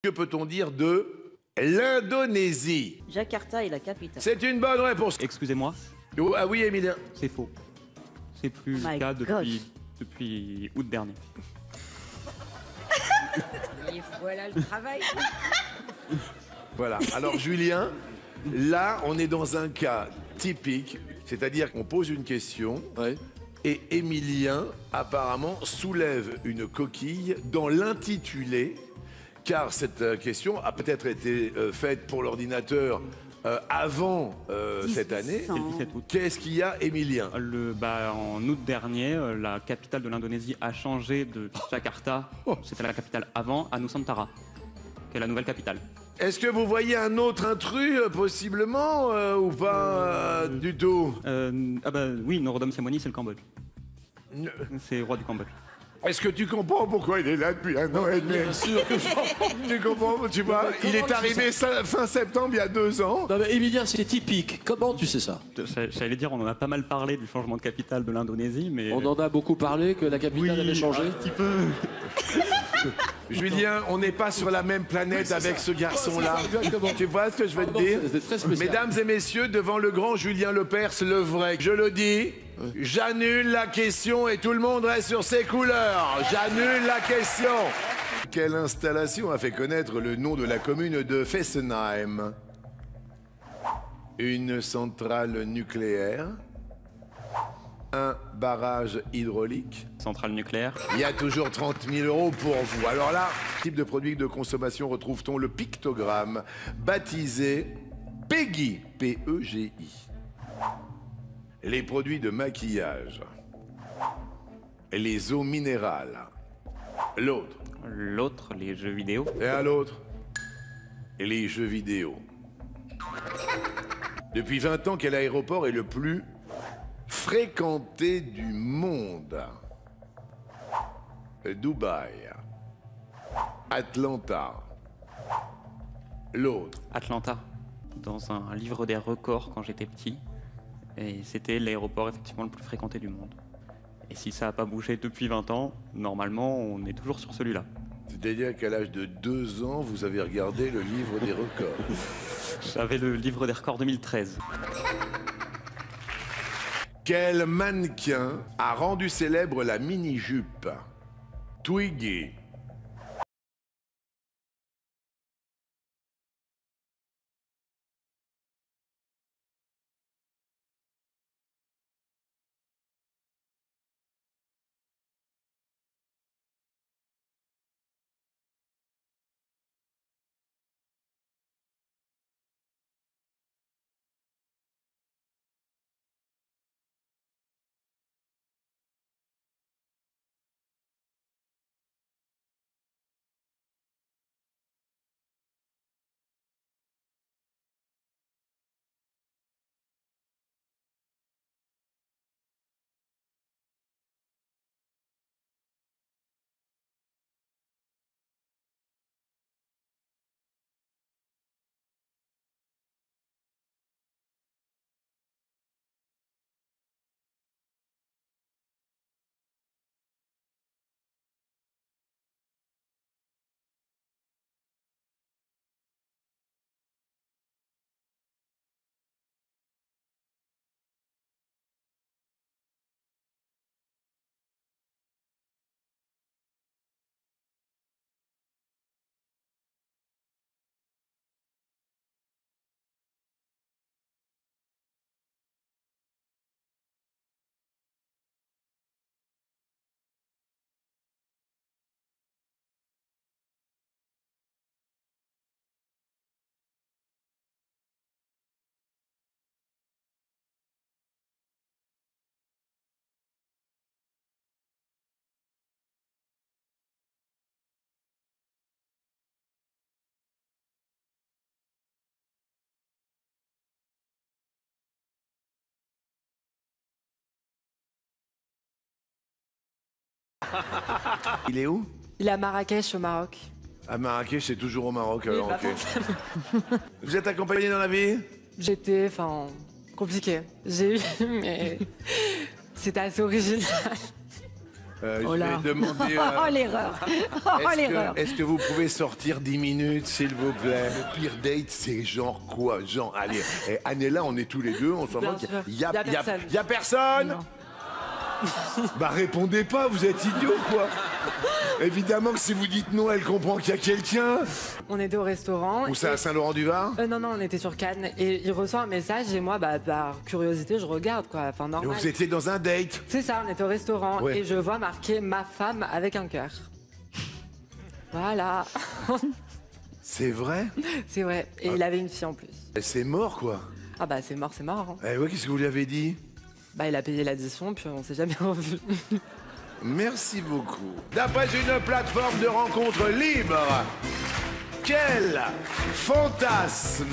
Que peut-on dire de l'Indonésie? Jakarta est la capitale. C'est une bonne réponse. Excusez-moi, Oh, ah oui, Emilien. c'est faux. C'est plus My le cas God. depuis août dernier. Et voilà le travail. Voilà. Alors, Julien, là, on est dans un cas typique, c'est-à-dire qu'on pose une question et Emilien, apparemment, soulève une coquille dans l'intitulé, car cette question a peut-être été faite pour l'ordinateur avant cette année. C'est le 17 août. Qu'est-ce qu'il y a, Emilien? En août dernier, la capitale de l'Indonésie a changé de Jakarta, c'était la capitale avant, à Nusantara, qui est la nouvelle capitale. Est-ce que vous voyez un autre intrus, possiblement, ou pas du tout? Oui, Norodom Sihamoni, c'est le Cambodge. Ne- C'est roi du Cambodge. Est-ce que tu comprends pourquoi il est là depuis 1 an et demi? Bien sûr que je... Tu comprends, tu vois? Il est arrivé fin septembre, il y a 2 ans. Non mais Emilien, c'est typique. Comment tu sais ça? J'allais dire, on en a pas mal parlé du changement de capitale de l'Indonésie, mais... On en a beaucoup parlé, que la capitale avait changé. Un petit peu. Julien, on n'est pas sur la même planète avec ce garçon-là. c'est ça, exactement. Tu vois ce que je veux te Non, dire? c'est très spécial. Mesdames et messieurs, devant le grand Julien Lepers, le vrai, je le dis, j'annule la question et tout le monde reste sur ses couleurs. J'annule la question. Quelle installation a fait connaître le nom de la commune de Fessenheim? Une centrale nucléaire? Un barrage hydraulique? Centrale nucléaire. Il y a toujours 30 000 € pour vous. Alors là, type de produit de consommation retrouve-t-on le pictogramme baptisé PEGI, P-E-G-I. Les produits de maquillage. Les eaux minérales. L'autre. L'autre, les jeux vidéo. Et à l'autre, les jeux vidéo. Depuis 20 ans, quel aéroport est le plus fréquenté du monde? Dubaï, Atlanta, l'autre. Atlanta, dans un livre des records quand j'étais petit. Et c'était l'aéroport effectivement le plus fréquenté du monde. Et si ça n'a pas bougé depuis 20 ans, normalement on est toujours sur celui-là. C'est-à-dire qu'à l'âge de 2 ans, vous avez regardé le livre des records. J'avais le livre des records 2013. Quel mannequin a rendu célèbre la mini-jupe? Twiggy. Il est où? Il est à Marrakech, au Maroc. À Marrakech, c'est toujours au Maroc. Alors, bah, ok. Vous êtes accompagné dans la vie? J'étais, compliqué. J'ai eu, mais c'était assez original. Oh je là. vais demander... Oh l'erreur. Oh l'erreur. Est-ce que vous pouvez sortir 10 minutes, s'il vous plaît? Le pire date, c'est genre quoi? Genre, allez, Annella, on est tous les deux, on s'en Bien moque. sûr. Il y a personne. y a personne? Non. Bah répondez pas, vous êtes idiot quoi. Évidemment que si vous dites non, elle comprend qu'il y a quelqu'un. On était au restaurant. Ou c'est à Saint-Laurent-du-Var? Non, non, on était sur Cannes. Et il reçoit un message et moi, par curiosité, je regarde, quoi. Enfin, Et normal. vous étiez dans un date? C'est ça, on était au restaurant. Ouais. Et je vois marqué ma femme avec un cœur. Voilà. C'est vrai? C'est vrai. Et il avait une fille en plus. Et c'est mort quoi. Ah bah, c'est mort, c'est mort. Hein. Eh ouais, qu'est-ce que vous lui avez dit? Bah, il a payé l'addition, puis on s'est jamais revus. Merci beaucoup. D'après une plateforme de rencontres libre, quel fantasme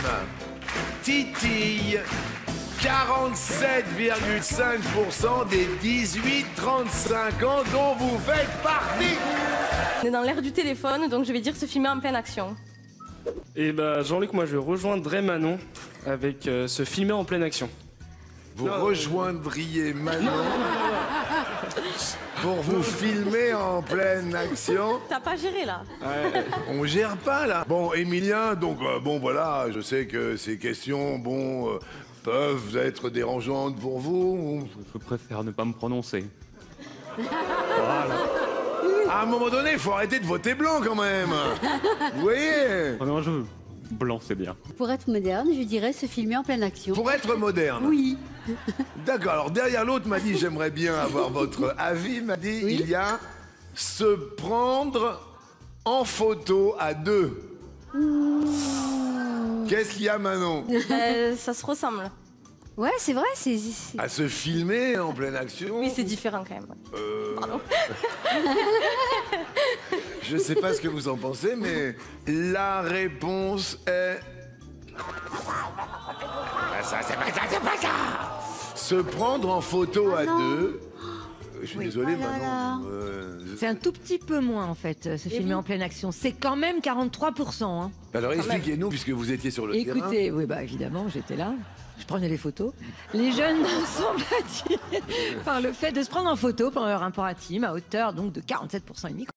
titille 47,5% des 18-35 ans dont vous faites partie? On est dans l'ère du téléphone, donc je vais dire se filmer en pleine action. Et bah Jean-Luc, moi je rejoindrai Manon avec se filmer en pleine action. Vous rejoindriez Manon pour vous filmer en pleine action. T'as pas géré là? On gère pas là. Bon, Emilien, donc bon voilà, je sais que ces questions, peuvent être dérangeantes pour vous. Je préfère ne pas me prononcer. À un moment donné, il faut arrêter de voter blanc quand même. Vous voyez? Oh non, blanc, c'est bien. Pour être moderne, je dirais se filmer en pleine action. Pour être moderne. Oui. D'accord. Alors derrière l'autre m'a dit j'aimerais bien avoir votre avis. M'a dit Oui. il y a se prendre en photo à deux. Qu'est-ce qu'il y a Manon? Ça se ressemble. Ouais, c'est vrai, c'est... À se filmer en pleine action? Oui, c'est différent quand même. Pardon. Je sais pas ce que vous en pensez, mais la réponse est... C'est pas ça. Se prendre en photo à deux. Je suis désolé, Oh là Manon. C'est un tout petit peu moins en fait, se filmer en pleine action. C'est quand même 43%. Hein. Alors expliquez-nous, puisque vous étiez sur le terrain. Écoutez, oui, bah évidemment, j'étais là. Je prenais les photos. Les jeunes sont attirés par le fait de se prendre en photo pendant leur rapport intime à hauteur donc de 47,5%.